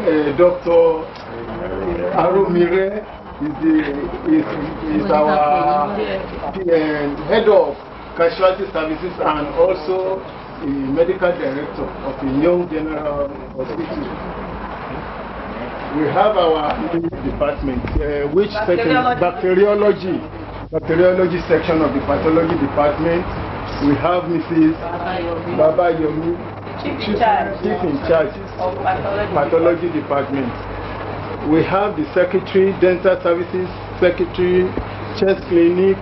Dr. Arumire is our head of casualty services and also a medical director of the Young General Hospital. We have our department, which section? Bacteriology section of the pathology department. We have Mrs. Baba Yomi, Chief in charge of pathology department. We have the secretary, dental services secretary, chest clinic.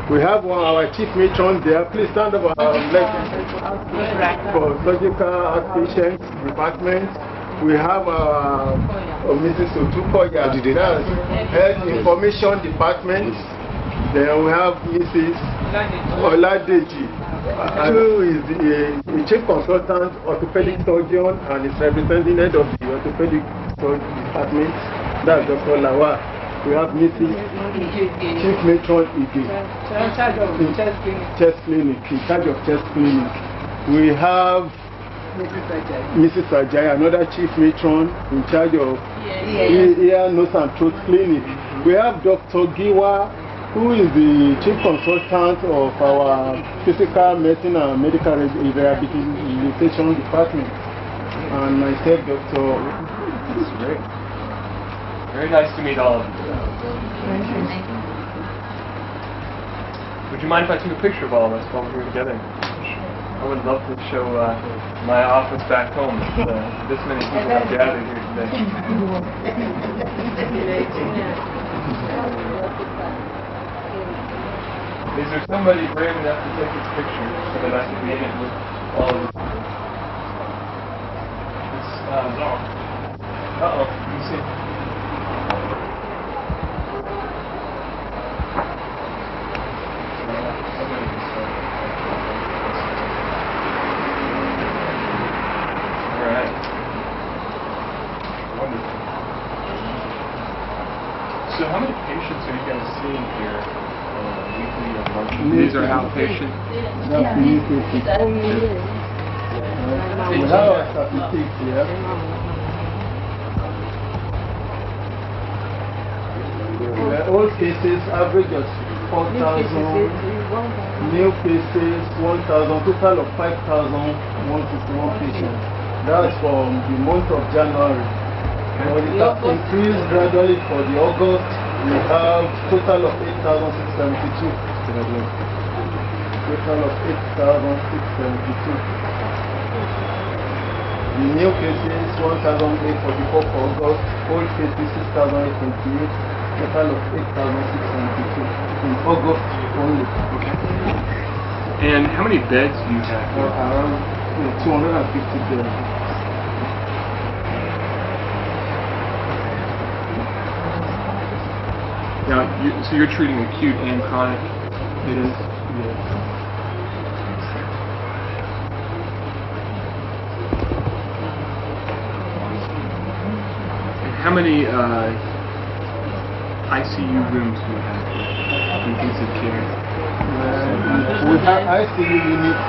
We have our chief matron there. Please stand up our leg for surgical outpatient department. We have Mrs. Otukoya, head information department. Then we have Mrs. Oladeji, who is the chief consultant, orthopedic surgeon, and is representing head of the orthopedic department. That's Dr. Lawa. We have Mrs. Chief Matron Ige, in charge of chest clinic, in charge of chest clinic. We have Mrs. Ajay, another chief matron in charge of ear, nose and throat clinic. We have Dr. Giwa, who is the chief consultant of our physical medicine and medical rehabilitation department. And myself, Dr. Very nice to meet all of you. Would you mind if I took a picture of all of us while we're here together? I would love to show my office back home. This many people have gathered here today. Is there somebody brave enough to take this picture so that I can name it with all of you? Uh-oh, let me see. So how many patients are you guys seeing here weekly or monthly? These are outpatient? We have our statistics here. Old cases average of 4,000, new cases 1,000, total of 5,161 patients. That's from the month of January. But it has increased gradually for the August. We have total of 8,672. Total of 8,672. The new cases 1,844 for August. Old cases 6,828. Total of 8,672 in August only. Okay. And how many beds do you have? Around 250 beds. Now, so you're treating acute and chronic? It is, yes. And how many ICU rooms do you have for intensive care? We have ICU units.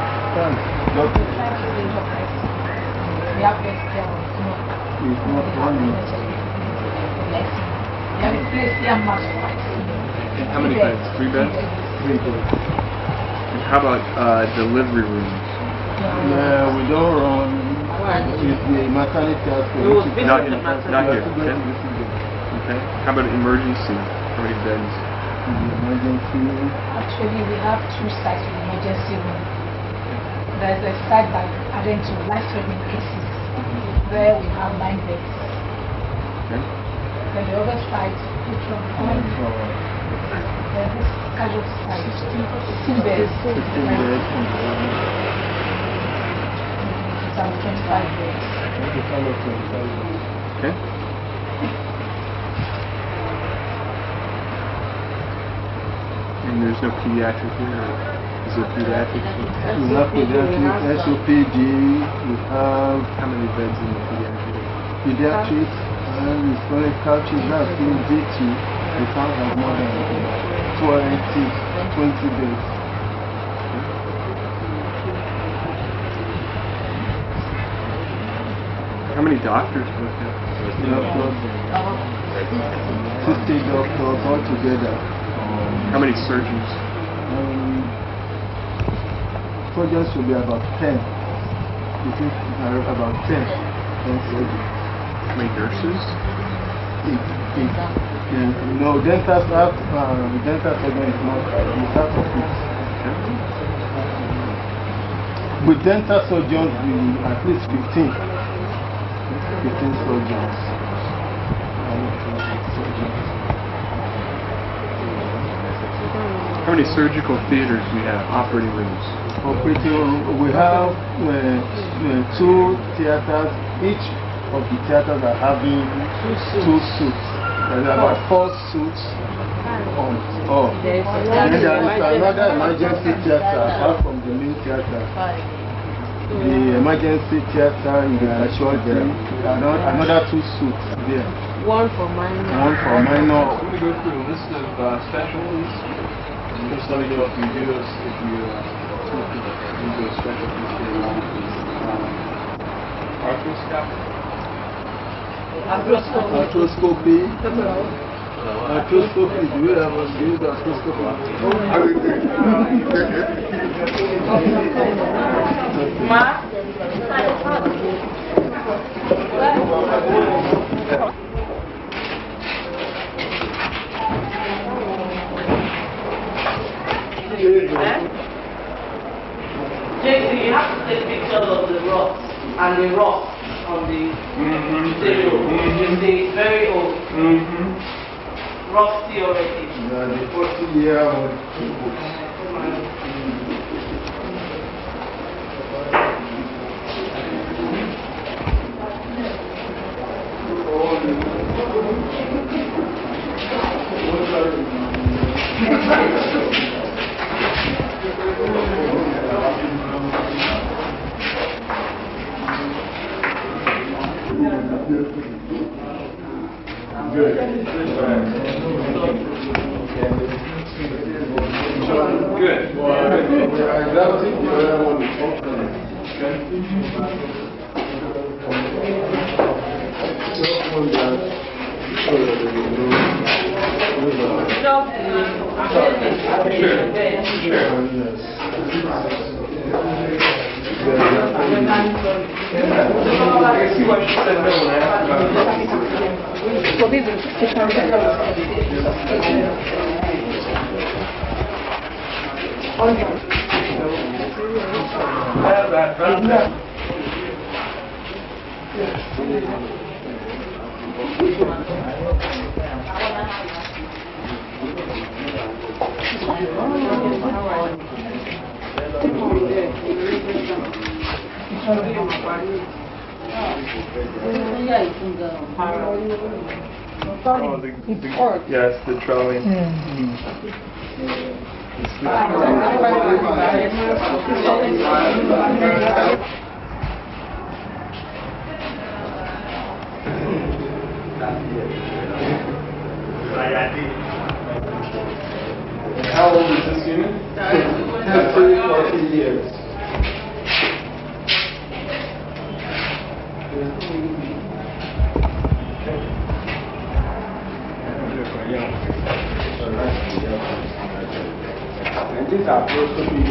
It's not running. And how many beds? 3 beds? 3 beds. And how about delivery rooms? Yeah, we don't run. It's the maternity hospital. Not here. Okay. How about emergency? How many beds? Emergency. Actually, we have 2 sites of emergency room. There's a site by adding to life-threatening cases where we have 9 beds. Okay. Then the other side, which one? There's this casual side, 16 beds. 16 beds. Some 25 beds. Okay. And there's no pediatric here? Or is there pediatric? We have pediatric, SOPD, we have... How many beds in the pediatric? Pediatrics, and historic couches, that's DT. We can't have more than 20 beds. How many doctors work there? 60 doctors altogether. How many surgeons? Surgeons should be about 10. About 10 surgeons. How many nurses? No, dental staff, dental surgeon is not without office. With dental surgeons, we at least 15 surgeons. How many surgical theaters do we have? Operating rooms? We have 2 theaters. Each of the theaters are having 2 suites. There are about 4 suites on all. And there is another emergency theater apart from the main theater. The emergency theater in the casualty, another 2 suites there. One for minor. One for minor. I'm going to go through a list of specialties. Especially what we do is if you do specialties arthroscopy. Arthroscopy. Do you have arthroscopy? JC, you have to take pictures of the rocks and the rocks on the table. You see, it's very old. Rusty already. Yeah, the 40-year-old books. Good. Yes, the trolley. How old is this unit? 40 years. And these are arthroscopy.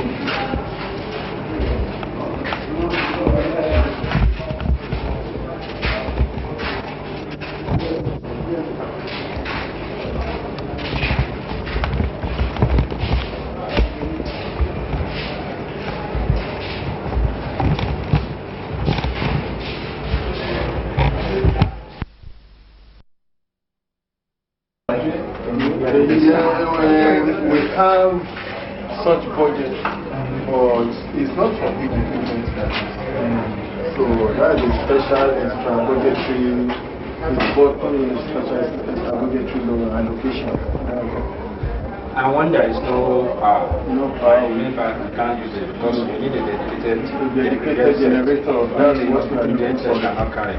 We have such budget, but it's not for big equipment. So that is special extra budgetary, it's both special extra budgetary loan allocation. And when there is no power, No power. you can't use it because you need a Dedicated generator, that's what we are doing for that. cannot carry.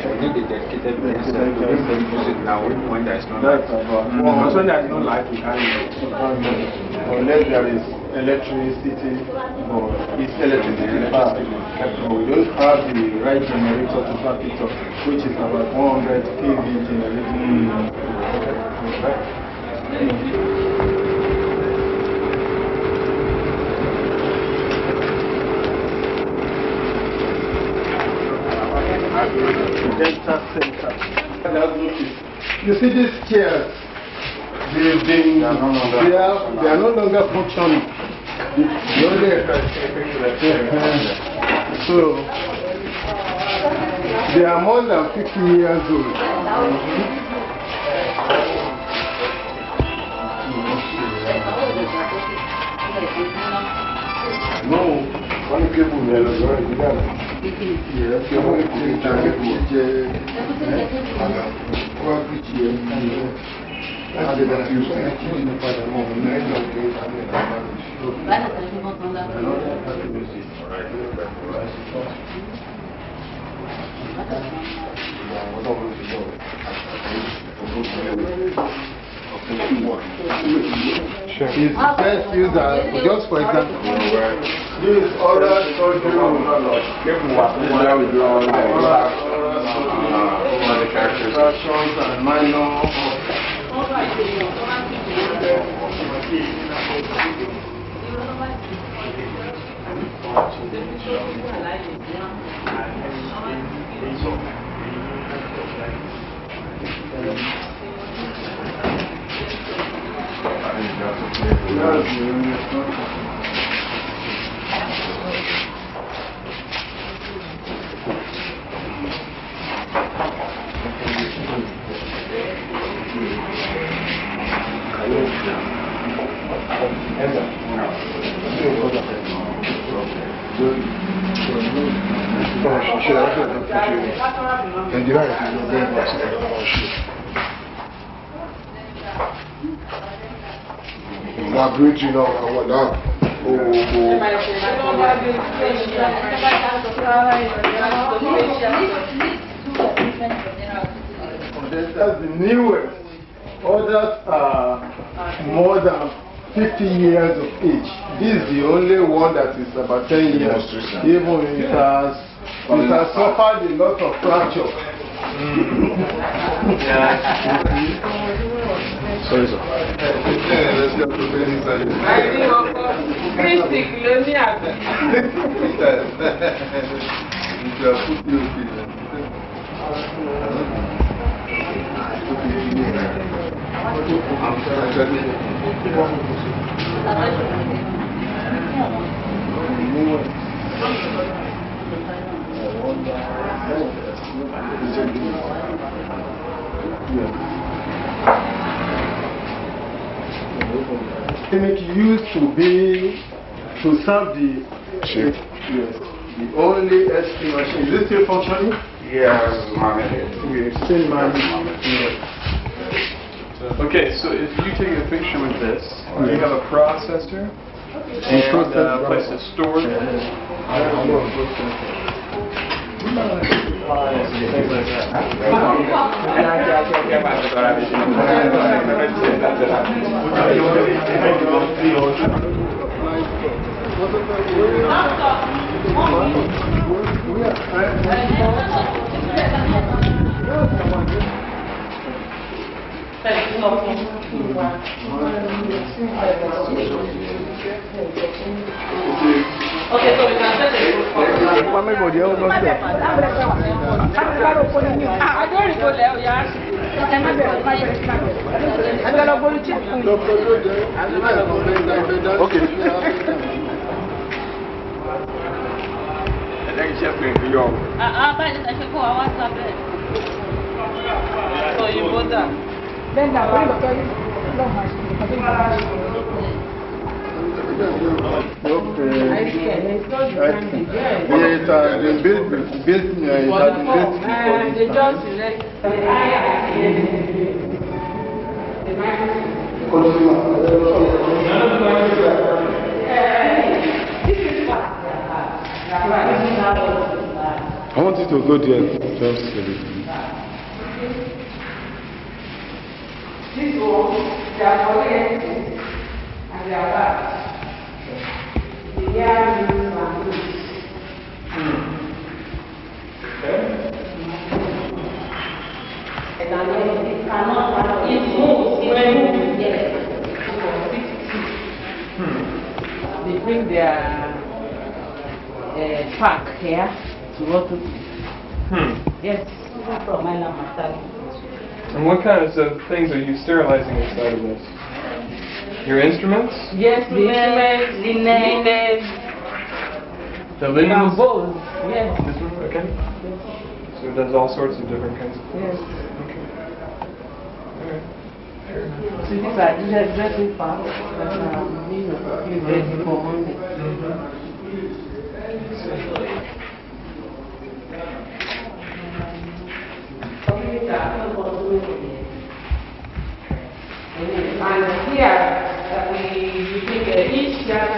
You need a dedicated genset to use it now when there is no light. That's about Because when there is no light, you can't use it. unless there is electricity, but it's electricity power. But we don't have the right generator to back it up, which is about 100 kV generator. Delta center. You see these chairs, they are no longer functioning. So they are more than 50 years old. No, one people there is already done. Yes, you want to It's best used as, just for example, this oral surgery and minor. That's the newest. Others are more than 50 years of age. This is the only one that is about 10 years. Even it has suffered a lot of fracture. Sorry, sir. Clinic used to serve the only ST machine. Is it still functioning? Yes, Still managed. Okay, so if you take a picture with this, you have a processor and a place to store it. Okay, so we can set it. So you put that. Then Yeah, it has been built I want you to go there. Just this one, they are collecting and they are back. earrings and and then it cannot, it moves when you get it. They bring their pack here to what to do. Yes, from my maternity. And what kinds of things are you sterilizing inside of this? Your instruments? Yes, the instruments, linen, The linens? both. Yes. This one? Okay. So it does all sorts of different kinds of Yes. Okay. Alright. Fair enough. So these are dressing parts that are ready for Monday. And here, we think each that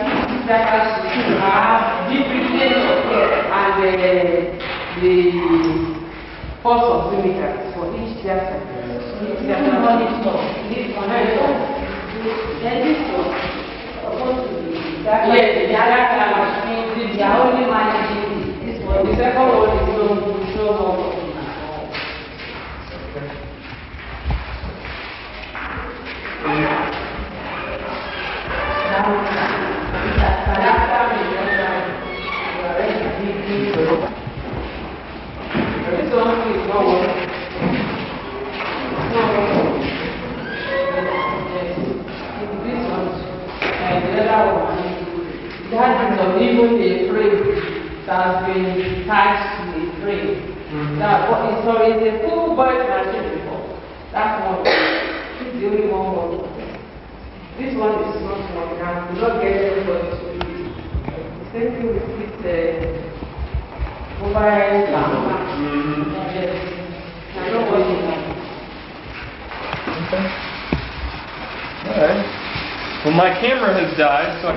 has to have different and the force of limiter for each theater. This one is not. This one is not. Then this one supposed to be. Yes, the other machine, they are only managing this one. The second one is no more. Even the frame that has been attached to the frame. That is a full body machine before. That's one. This is the only one. This one is not one. Now, we don't get everybody to do it. The same thing with this mobile camera. Yes. I don't want it now. Alright. Well, my camera has died, so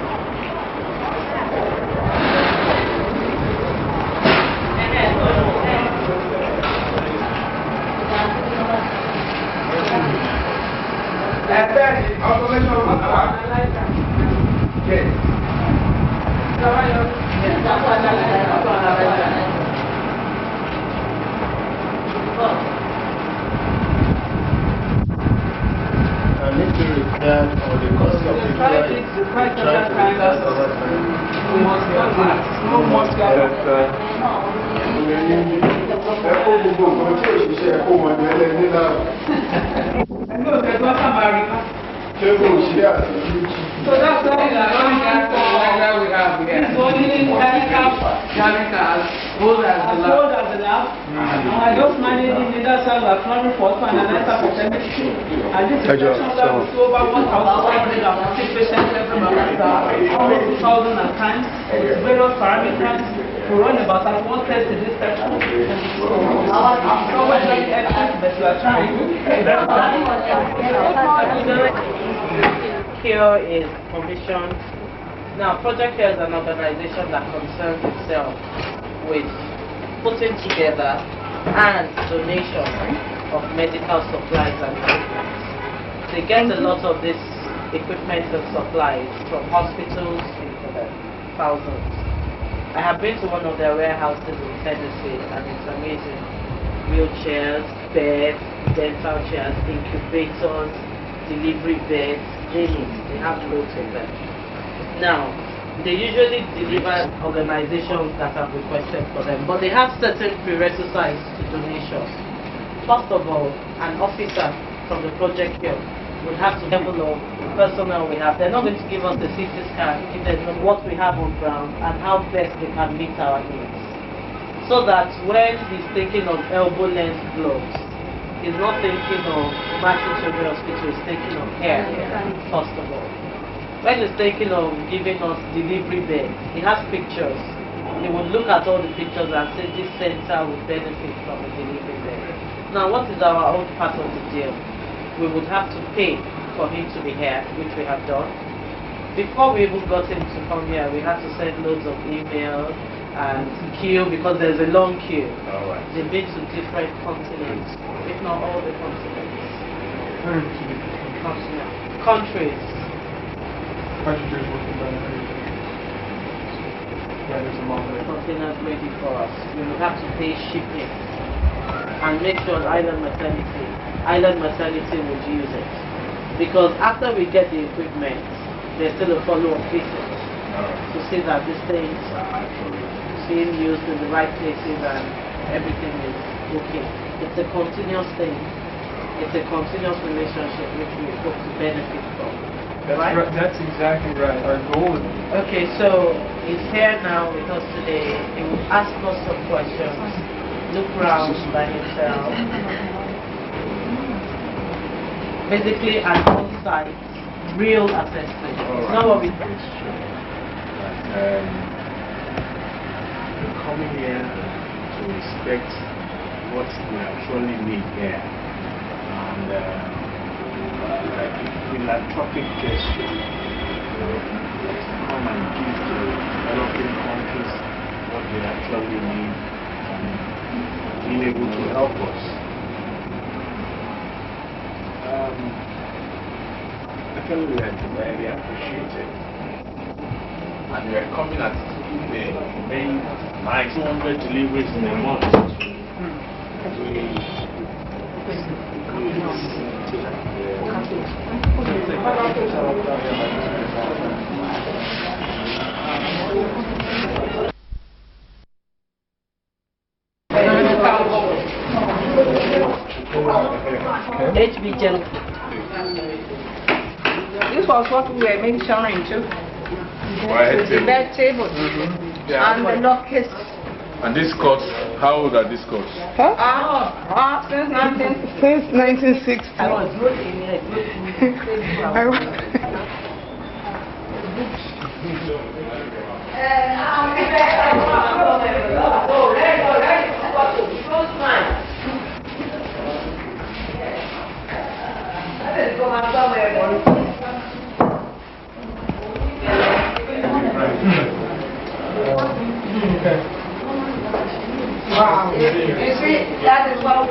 So that's why we have here. It's only handicap, old as the lab. I just managing the that's how we're planning for and another percentage. And this section that is over 1,550 patients every month, almost 2,000 at times, with various parameters. We run about 130 this section. I'm so much like excellent, but you are trying. CURE is commissioned. Now, Project CURE is an organization that concerns itself with putting together and donation of medical supplies and equipment. They get a lot of this equipment and supplies from hospitals in the thousands. I have been to one of their warehouses in Tennessee and it's amazing. Wheelchairs, beds, dental chairs, incubators, delivery beds, they have loads of them. Now, they usually deliver organizations that have requested for them, but they have certain prerequisites to donations. First of all, an officer from the Project CURE would have to develop personnel we have. They're not going to give us the CT scan if they know what we have on ground and how best they can meet our needs. So that when he's thinking of elbow length gloves, he's not thinking of Martin Children's Hospital, he's thinking of hair, first of all. When he's thinking of giving us delivery beds, he has pictures. He would look at all the pictures and say this center would benefit from a delivery bed. Now, what is our own part of the deal? We would have to pay for him to be here, which we have done. Before we even got him to come here, we had to send loads of emails and queue because there's a long queue. They've been to different continents, if not all the continents. Countries. Yeah, there's a long way. containers ready for us. We will have to pay shipping and make sure Island Maternity would use it. Because after we get the equipment, there's still a follow-up visit to see that these things are being used in the right places and everything is okay. It's a continuous thing. It's a continuous relationship which we hope to benefit from. Right? That's exactly right. Our goal is... Okay, so he's here now with us today. He will ask us some questions, look around by himself. Basically, an on-site, real assessment. It's not what we do. Coming here to inspect what we actually need here, and like a philanthropic gesture, come and give to developing countries what they actually need, and being able to help us. Actually, we are very appreciated, and we are coming at making 200 deliveries in a month. HB General. This was what we were mentioning too. The bed tables and the lockers. And this course, how old are these courses? Since 1960. I was looking at Wow. You see, that is what.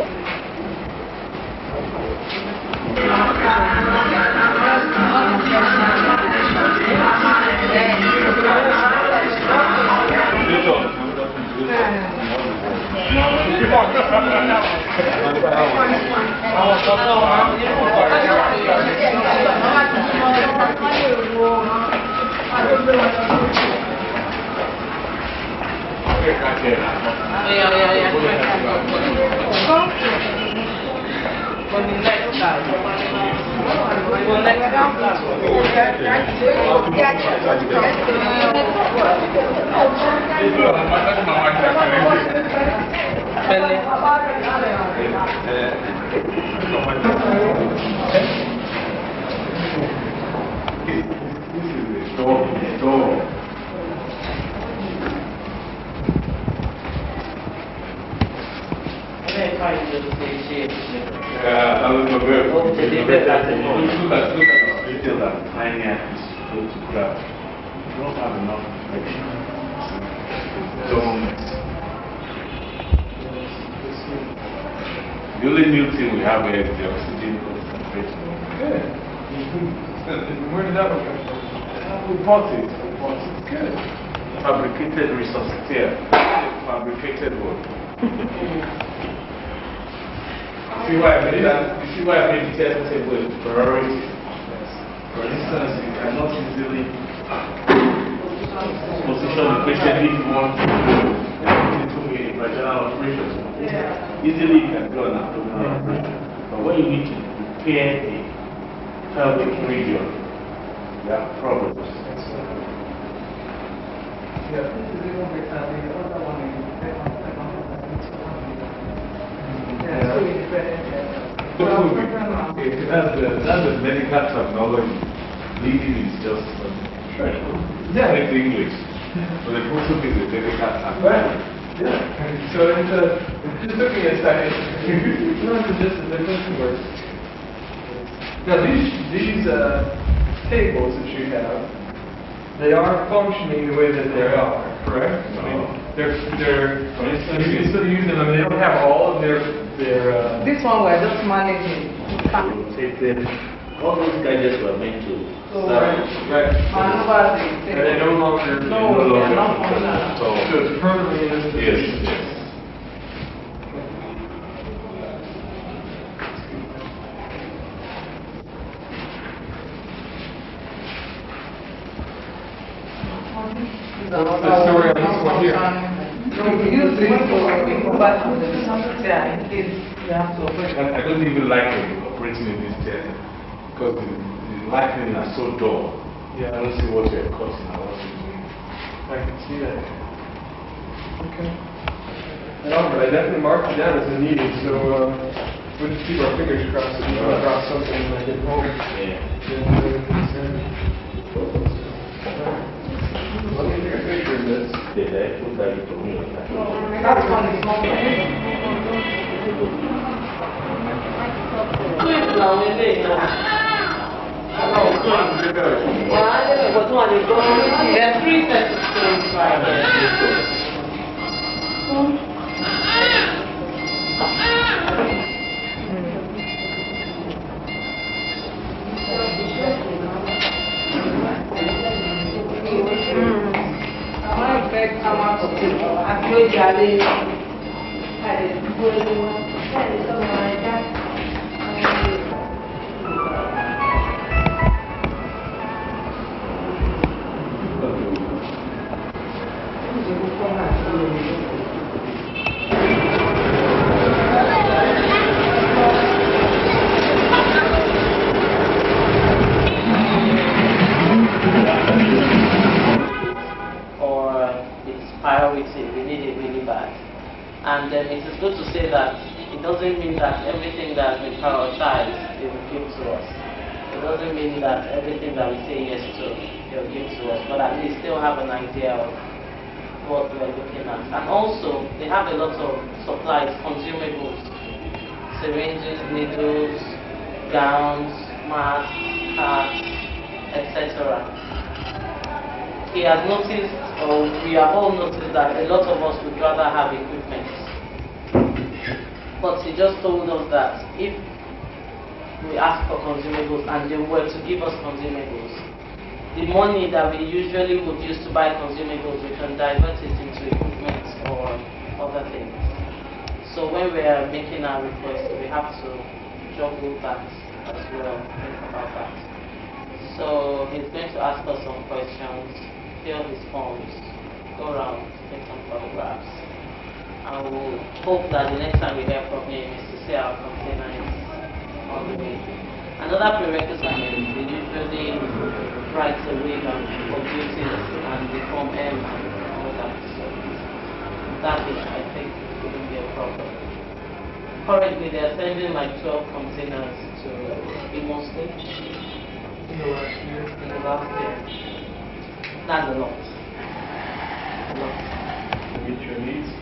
The only new thing we have here is the oxygen concentration. Good. Where did that one come from? We bought it. Good. Fabricated resuscitator. Fabricated one. See why I made that? You see why I made the test table a priority? For instance, you cannot easily position the patient if you want to go into a vaginal operation. Easily you can do an abdominal operation. But when you need to repair a pelvic region, you have problems. That's the medical terminology. Bleeding is just it's English. But the process is a medical terminology. Yeah. So it's just looking at that, it's not just the different words. Now these tables that you have, they are functioning the way that they are, correct? I mean, they're for instance, you can still use them. I mean, they don't have all of their This one we're just managing. Rotated All those gadgets were meant to Right. And they no longer. No longer. So it's permanently in this position. Yes. What's the story on this one here? I don't even like operating in this chair because the lightning are so dull. Yeah. I don't see what you're causing. I can see that. Okay. No, but I definitely marked it down as a need, so we'll just keep our fingers crossed that we come across something when I get home. Let me take a picture of this. Did I put that into me? That's one is small. There are 3 sets of stones right there. And it is good to say that it doesn't mean that everything that we prioritize they will give to us. It doesn't mean that everything that we say yes to they will give to us, but at least still have an idea of what we are looking at. And also, they have a lot of supplies, consumables, syringes, needles, gowns, masks, hats, etc. He has noticed, or we have all noticed, that a lot of us would rather have equipment. But he just told us that if we ask for consumables and they were to give us consumables, the money that we usually would use to buy consumables, we can divert it into equipment or other things. So when we are making our request, we have to juggle that as well, think about that. So he's going to ask us some questions, fill his forms, go around, take some photographs. And we'll hope that the next time we hear from him is to say our container is on the way. Another prerequisite is we usually write a waiver for duties and the Form M and all that. So that is, I think, wouldn't be a problem. Currently, they are sending like 12 containers to Imo State. In the last year. In the last year. That's a lot. A lot. To meet your needs.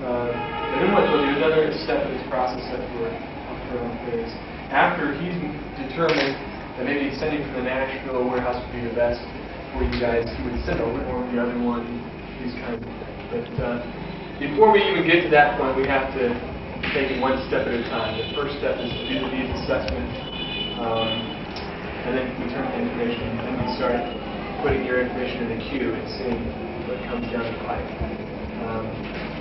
And then there's another step in this process that we're on phase. After he's determined that maybe sending from the Nashville warehouse would be the best for you guys, he would send over, or the other one, he's kind of. But before we even get to that point, we have to take it one step at a time. The first step is to do the needs assessment, and then we turn the information, and we start putting your information in the queue and seeing what comes down the pipe.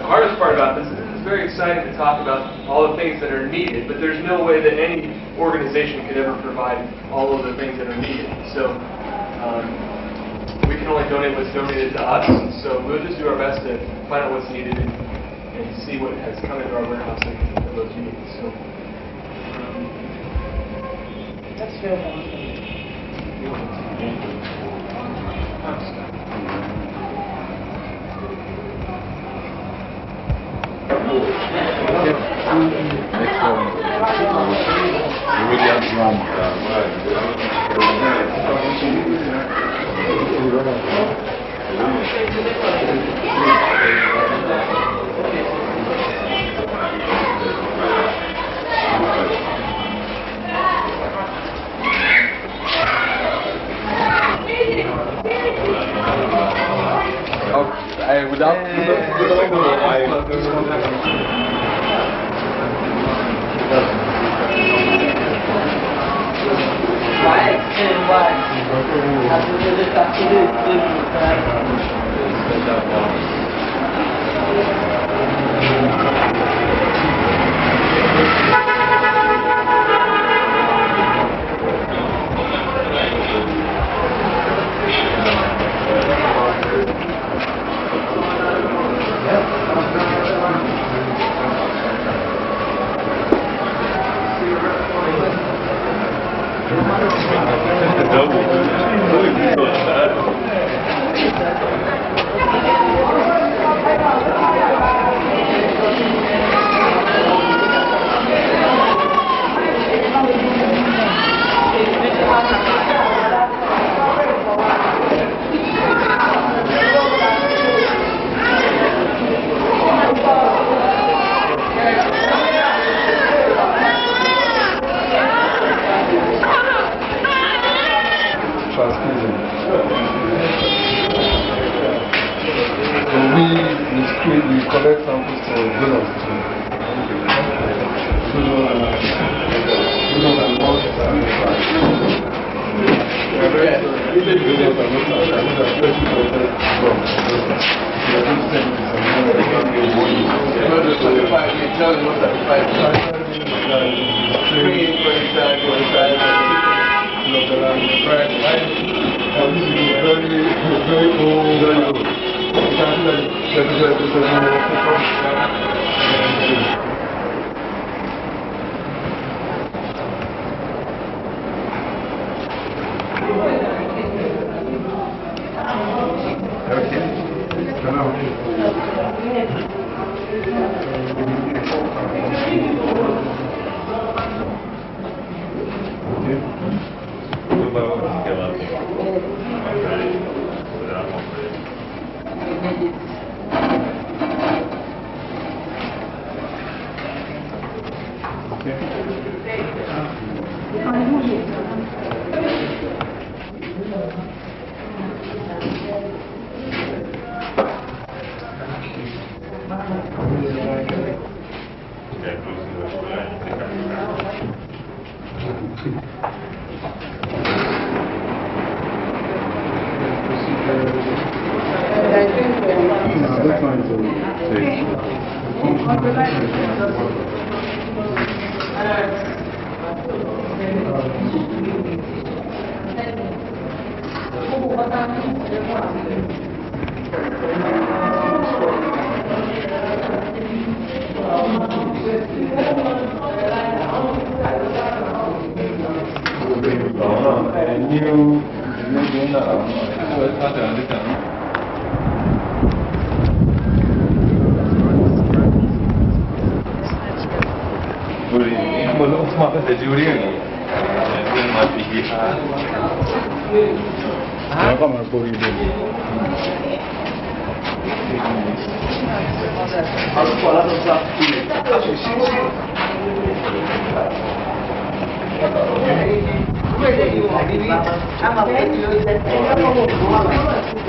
The hardest part about this is it's very exciting to talk about all the things that are needed, but there's no way that any organization could ever provide all of the things that are needed. So we can only donate what's donated to us, so we'll just do our best to find out what's needed and see what has come into our warehouse and those needs. So That's very wonderful. Next one. William Ram. We collect samples for donors too.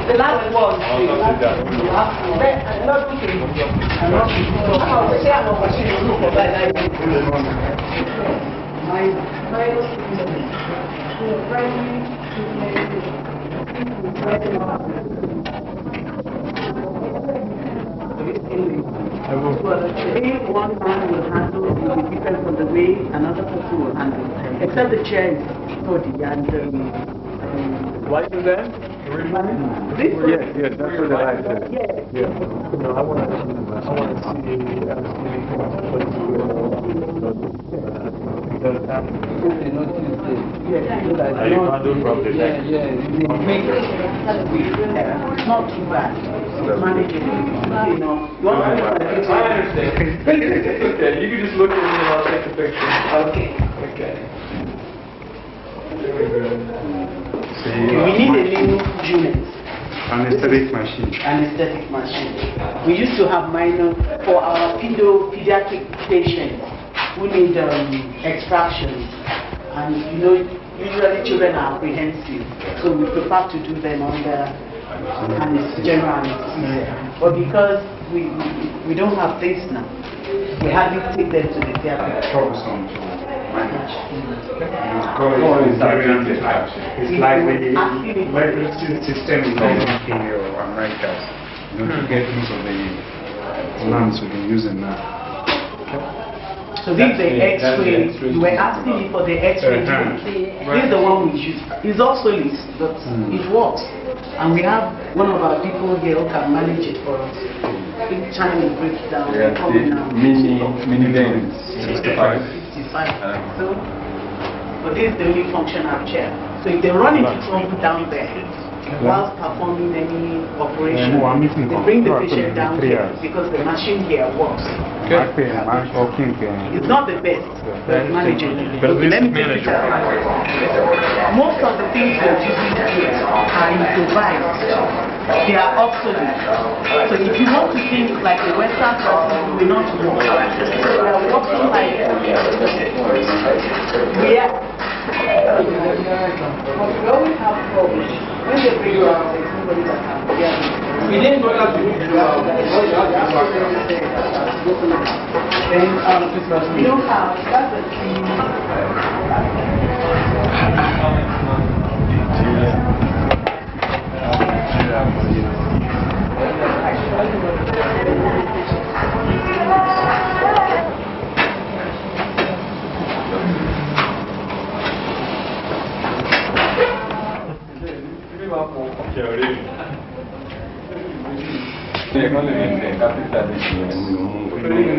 The last one. One man will handle will be different from the way another person will handle, except the chair is study and Why is that? this one. Yeah, that's what I said. Yeah. No, I want to see It's not too bad. Manageable. You know, I understand. Okay, you can just look at me and I'll take a picture. Okay. There we go. we need a new unit. Anesthetic machine. Anesthetic machine. We used to have minor for our pediatric patients who need extractions, and you know, usually children are apprehensive, so we prefer to do them under general anesthesia. But because we don't have this now, we hardly take them to the theater. Troublesome. manage. It's like the electricity system in America. You know, to get most of the lamps we've been using now. So this is the X-ray. You were asking me for the X-ray. This is the one we use. It's also list, but it works. And we have one of our people here who can manage it for us. Each time we break it down, we're coming now. Mini games. 55. So, but this is the only functional chair. So if they run into trouble down there, whilst performing any operation, they bring the patient down here because the machine here works. It's not the best, but manageable. Let me take it out. Most of the things we're using here are improvised. They are obsolete. So if you want to think like a Western person, you will not work. We are working like we always have problems. When they bring you out, there's nobody that can. We didn't go out to do then we don't have, that's the thing.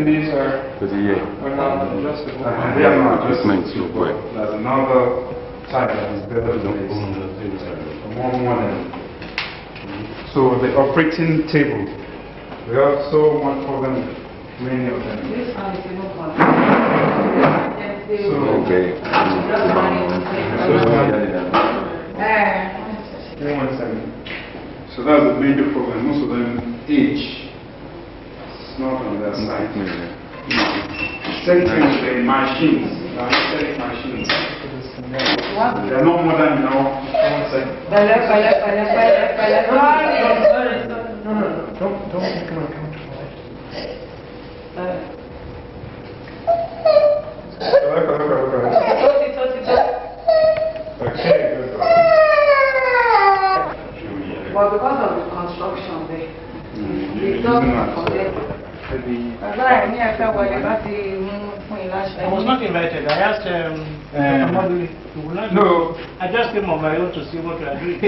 These are not adjustable. They are not adjustments. There's another type that is better than this. More modern. So the operating table, we have so much problem, many of them. So that's a major problem. Most of them age. It's not on their side. Same thing with the machines. Anesthetic machines. They are not modern enough. Don't come on. Okay, good. Well, because of the construction there, it doesn't connect. I was not invited. I asked No. I just came on my own to see what you are doing.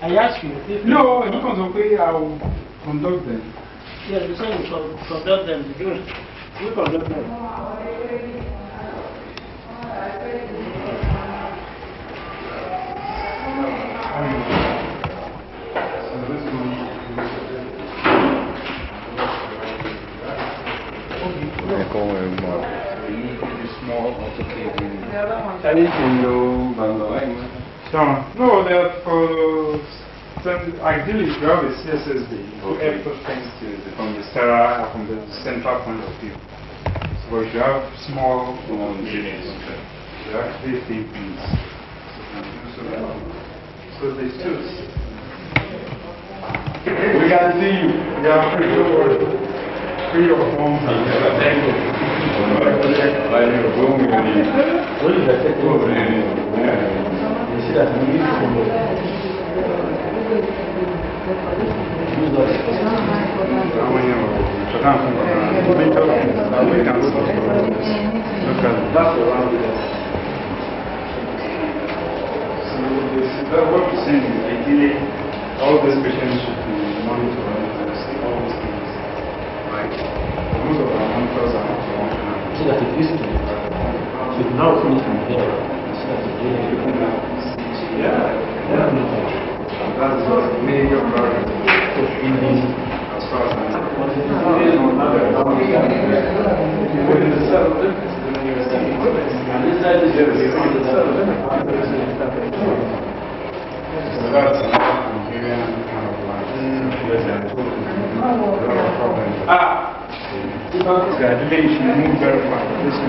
I asked you if No, because of way I will conduct them. Yes, you said you conduct them. We conduct them. No, they're for ideally if you have a CSSD, you output things from the sterile, from the central point of view. So if you have small units, you actually think things. So they still. We can see you. Yeah, free of forms. Thank you. What we're saying is ideally all these patients should be monitored and see all these things. Right? Most of our monitors are not functional. So that it used to be. So now finish from here. So that it Yeah. That's a major problem. As far as I know. So that's another Hungarian kind of life. Today you should move very far. This is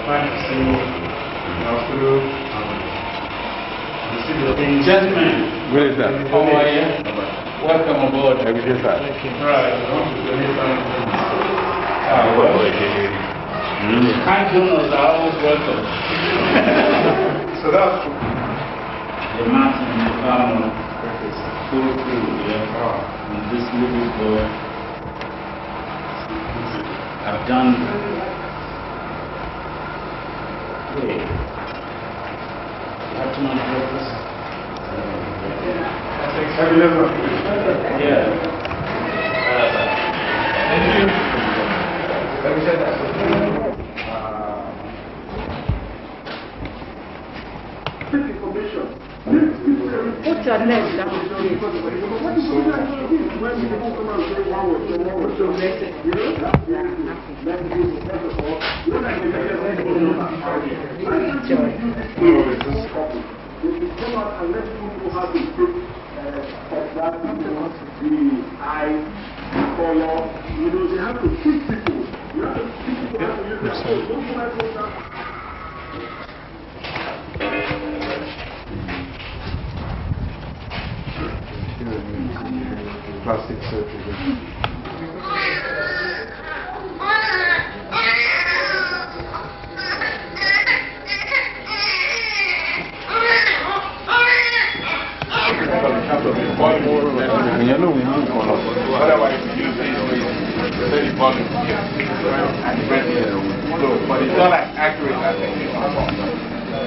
trying to see hospital, Gentlemen, Where is that? how are you? Welcome aboard. Every day, sir. Right. Kind donors are always welcome. So that's The mountain and the farmer is full through here. And this little boy, I've done. Wait. You have to manage this? Yeah. Thank you. Let me say that. What's your name now? Plastic surgery. You know, we move on. otherwise you use this very volume here and press it slow, but it's not as accurate as the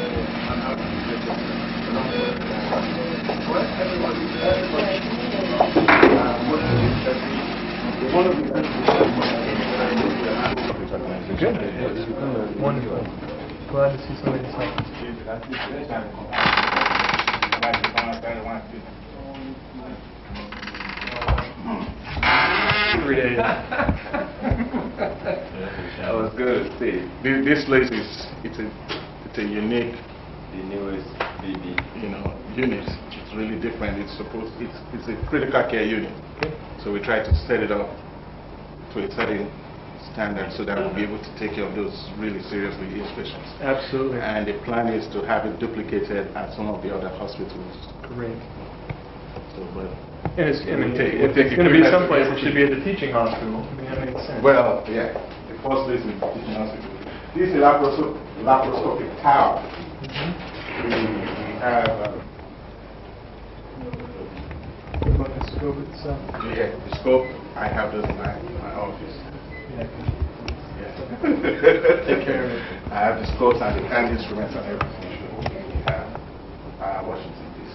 Wonderful. Glad to see somebody's help. That was good to see. This place is it's a unique, the newest baby, unit. It's really different. It's a critical care unit. So we try to set it up to a certain standard so that we'll be able to take care of those really seriously ill patients. Absolutely. And the plan is to have it duplicated at some of the other hospitals. Great. So, but And it's, I mean, if it's going to be someplace, it should be at the teaching hospital. I mean, that makes sense. well, yeah, the first place is the teaching hospital. This is a laparoscopic tower. We have The scope itself. the scope. I have those in my office. Yeah. Yeah. Take care of it. I have the scopes and the hand instruments and everything. We have Washington DC.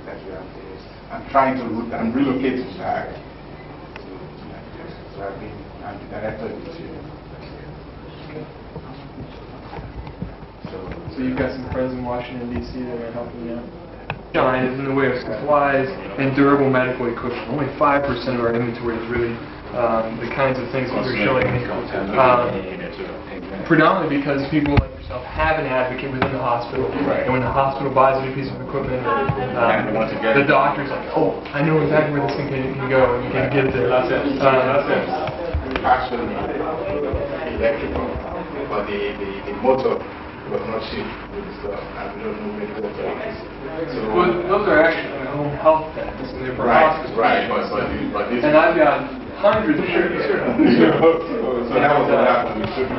That we have this. I'm relocating back to Nigeria. So I'm the director of this unit. So you've got some friends in Washington, D.C. that are helping you out? China is in the way of supplies and durable medical equipment. Only 5% of our inventory is really the kinds of things that you're showing me. Predominantly because people like yourself have an advocate within the hospital. And when the hospital buys a new piece of equipment, the doctor's like, oh, I know exactly where this thing can go, and you can get it there. Actually, electrical, but the motor was not shipped with the stuff, and we don't know medical authorities. So, Well, those are actually home health pens, and they're for hospitals. right, but this And I've got hundreds of shirts. so that was what happened with Sugar.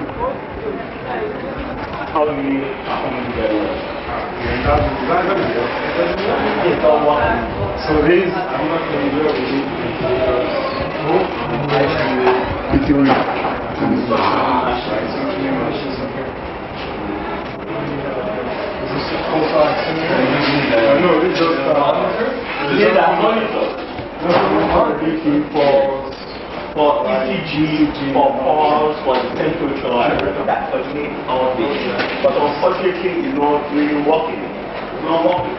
How many get So these, I'm not going to do no, this is just for ECG, for pulse, for the temperature, that coordinate all this. But unfortunately, it's not really working. It's not working.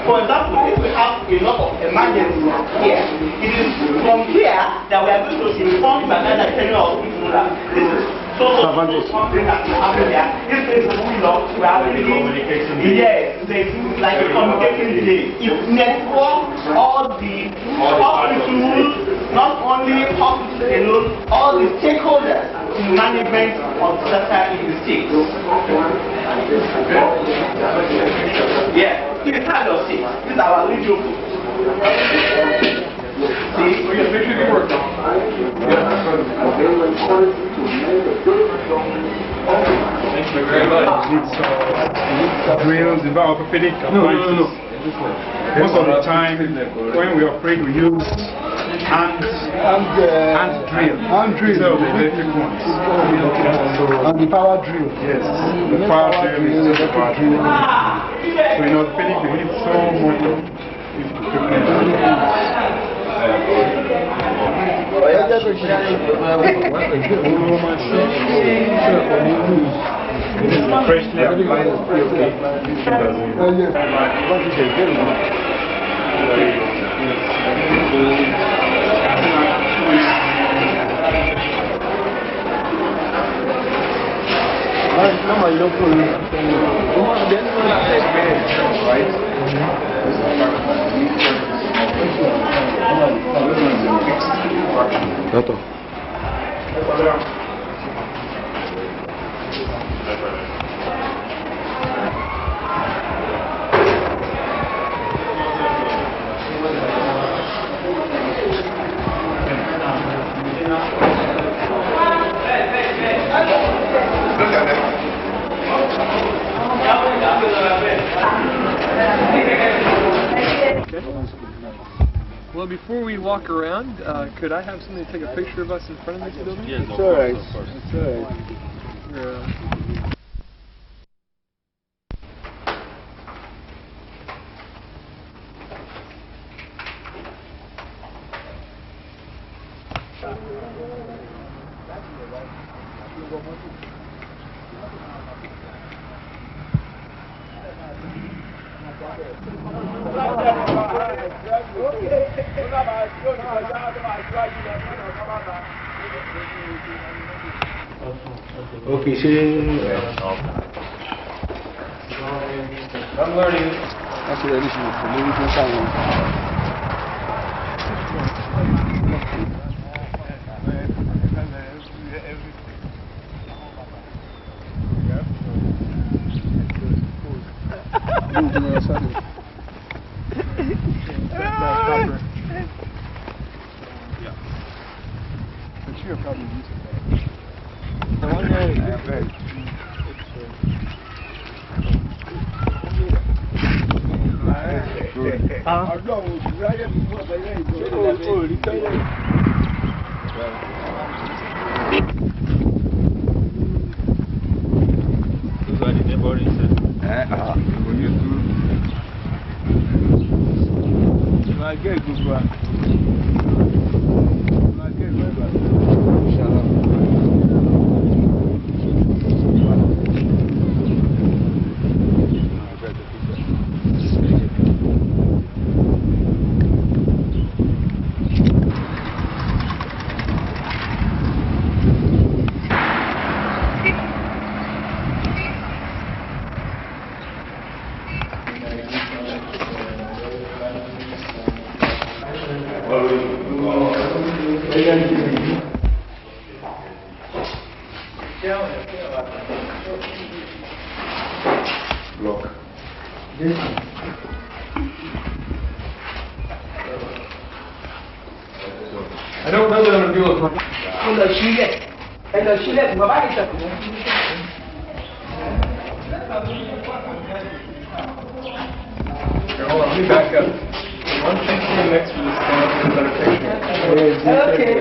For example, if we have a lot of emergencies here, it is from here that we are going to inform the Nigeria hospital that this is something that happen there. This place is full of communication. Yes, there's like a communication delay. It networks all the hospitals, not only hospitals alone, all the stakeholders in management of data in the state. Yeah, this kind of thing. This is our little book. See? We got pictures you worked on. Thank you very much. Drills, the orthopedic appliances. Most of the time, when we operate, we use hand drill. Hand drill. So the electric ones. And the power drill. Yes, the power drill is just the power drill. So in orthopedic, we need so much of equipment. Freshly applied. Well, before we walk around, could I have somebody take a picture of us in front of this building? Yes, it's all right. It's all right. Okay, see. I'm learning. That's what it is. Maybe we can find Look. I don't know that I'm going to be able to. Here, hold on, let me back up. One thing here next to this stand is a better picture. Okay.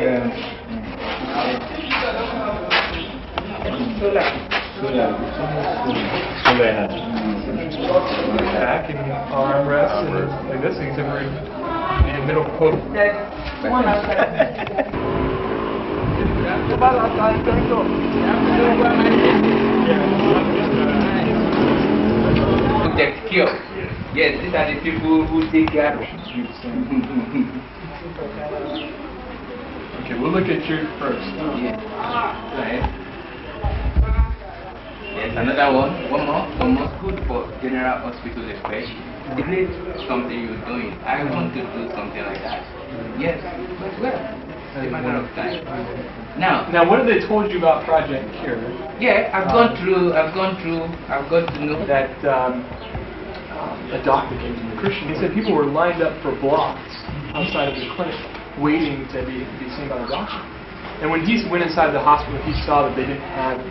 Back and armrest and like this, except for the middle poke. One outside. Protect cure. Yes, these are the people who take care of it. Okay, we'll look at you first. Yeah. Right. Yes, another one more. Good for general hospital especially. It needs something you're doing. I want to do something like that. Yes, but well, it's a matter of time. Now, what have they told you about Project Cure? yeah, I've got to know That a doctor came to me, Christian. He said people were lined up for blocks outside of the clinic, waiting to be seen by the doctor. And when he went inside the hospital, he saw that they didn't have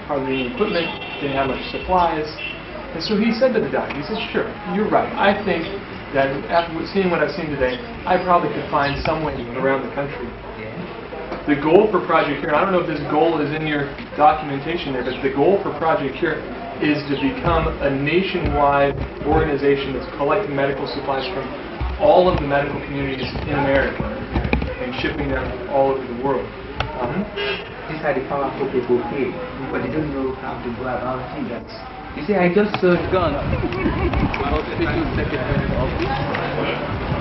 hardly any equipment, didn't have much supplies. And so he said to the doctor, he said, sure, you're right. I think that after seeing what I've seen today, I probably could find some way around the country. The goal for Project Cure, I don't know if this goal is in your documentation there, but the goal for Project Cure is to become a nationwide organization that's collecting medical supplies from all of the medical communities in America and shipping them all over the world. these are the powerful people here, but they don't know how to go about it. You see, I just saw John, hospital secretary's office.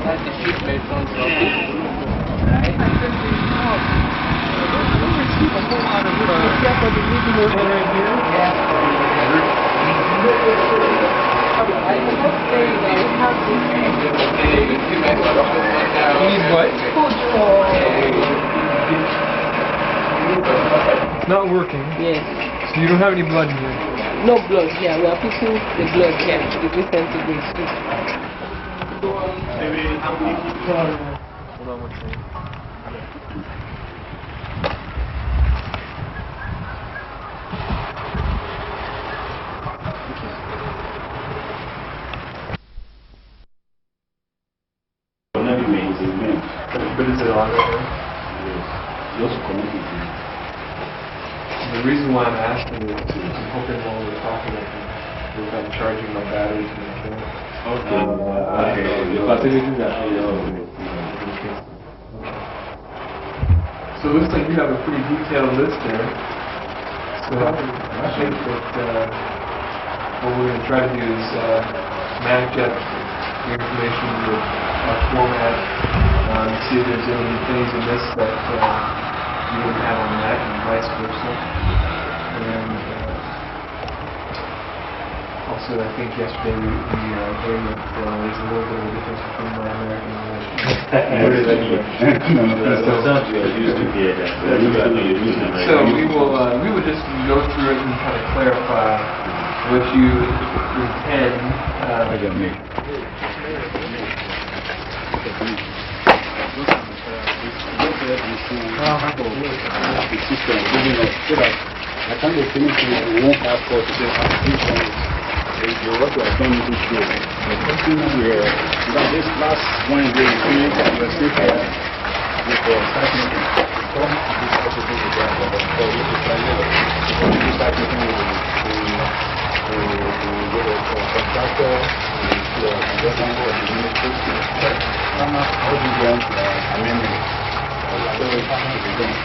That's the chief medicine's office. Right? I said to him, oh, don't receive a whole lot of work. Prepare for the meeting over here. I was not saying that we have this. He's what? Food for. Not working. Yes. So you don't have any blood in here? No blood here. We are putting the blood here to be sent to the school. Hold on one second. But is it on there? The reason why I'm asking is I'm hoping while we're talking if I'm charging my batteries in the camera. So it looks like you have a pretty detailed list there. So I think that what we're going to try to do is match up the information with our format, see if there's any things in this that you wouldn't have on that, and vice versa. And also, I think yesterday we agreed that there's a little bit of a difference between my American English. So we will just go through it and kind of clarify what you intend. I can't be finished with one passport to the application. What we are doing this year. The person here, this last Wednesday, we were still here with the site meeting. Come to this hospital with them, but we start meeting with the contractor, the government, and the ministry. I'm not how to grant amendment. So it has to be done.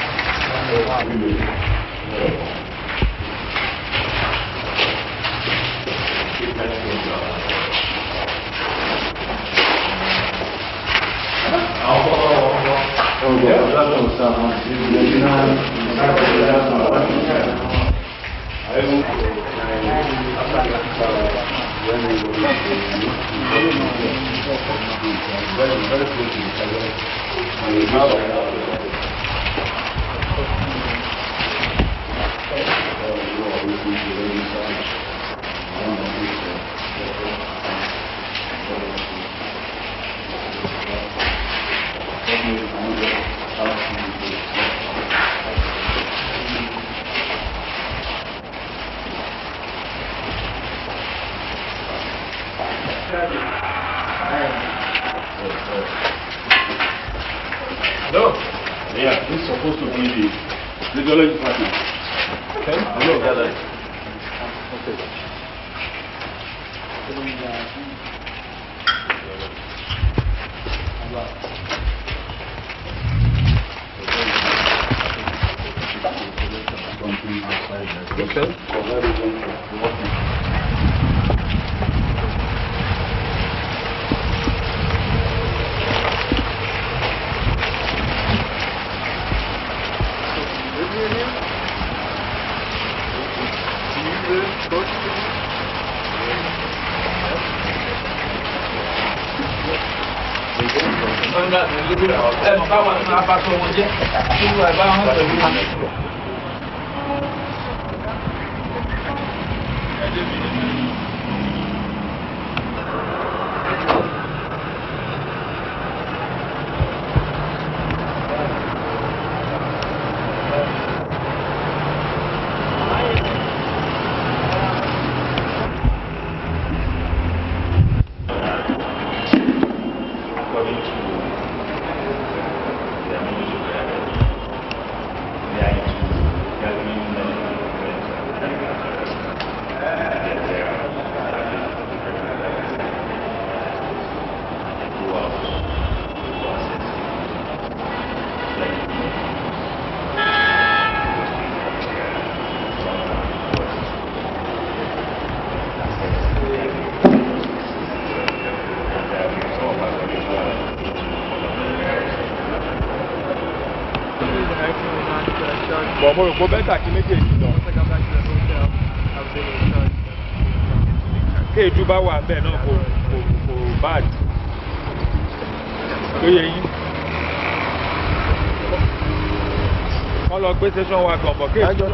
Hello? Yeah, this is supposed to be the radiology department. Okay? Hello. Do you But mo rò pé bẹ́tà kí méjèèjì lọ. Kéèdú bá wà bẹ́ẹ̀ náà kò bad. Tó yẹ yín. Wọ́n lọ gbé station wa gan bọ̀ kéèdú.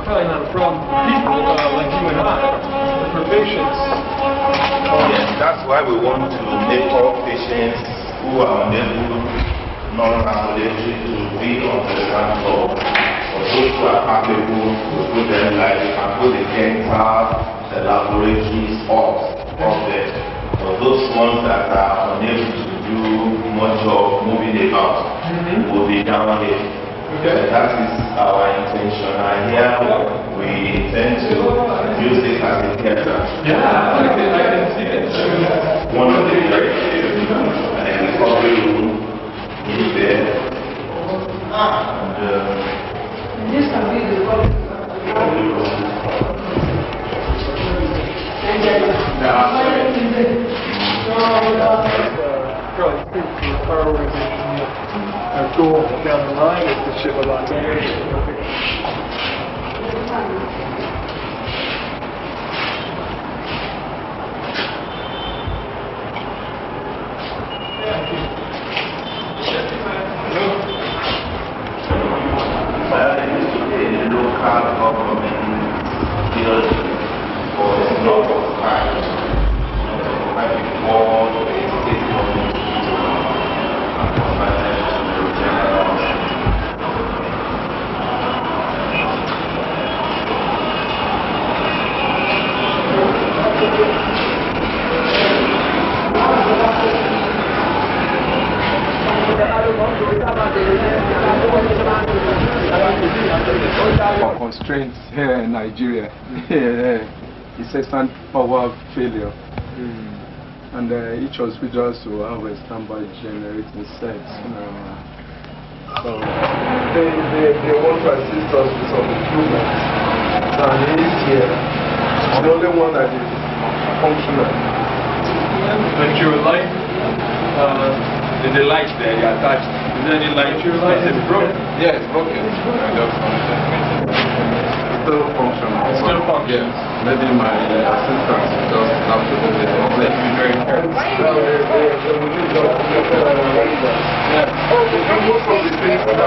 Probably not a problem for people like you and I, for patients. Yes, that's why we want to make all patients who are unable, non-ambulatory to be on the ground floor. For those who are capable, to put them like you can put the dental, the laboratories up there. For those ones that are unable to do much of moving about, will be down here. Okay. That is our intention, and here we intend to use it as a theater. Yeah, I can see it. One of the directives and the recovery room is there. And this can be the recovery room. Go down the line if the ship a lot damage. For constraints here in Nigeria, it's a power failure. And each hospital will have a standby generating set. So they want to assist us with some improvements. And this year, the only one that is functional. Like your light, the light there, they attached. Is there any light? Your light is broken. Yeah, it's broken. Still functional. Still functions. Yes. Maybe my assistant just have to do it. Let me be very careful. Most of the things that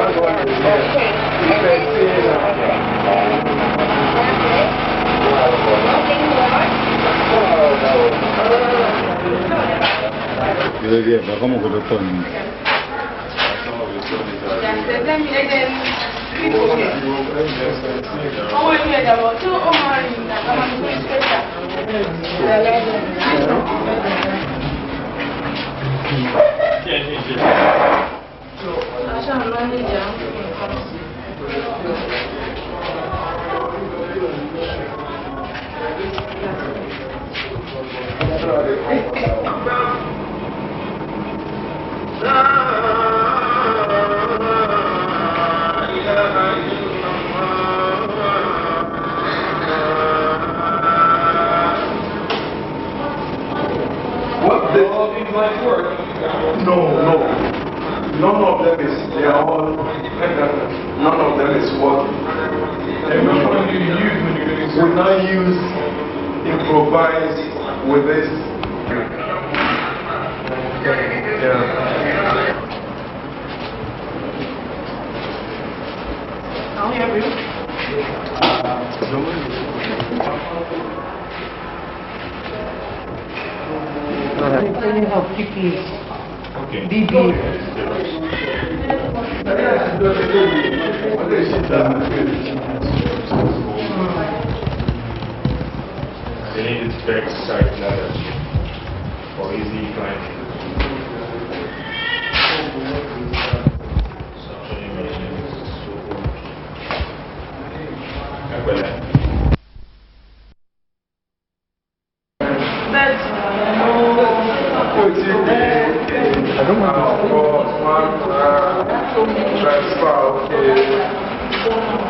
All these lines work. No. None of them is, they are all, none of them is working. And which one do you use when you're doing We surgery? now use improvise with this. Yeah. I'll help you. Training of PPs. Okay. DB. They need to check site knowledge for easy climbing. Suction emissions. I don't mind. Transfer, okay.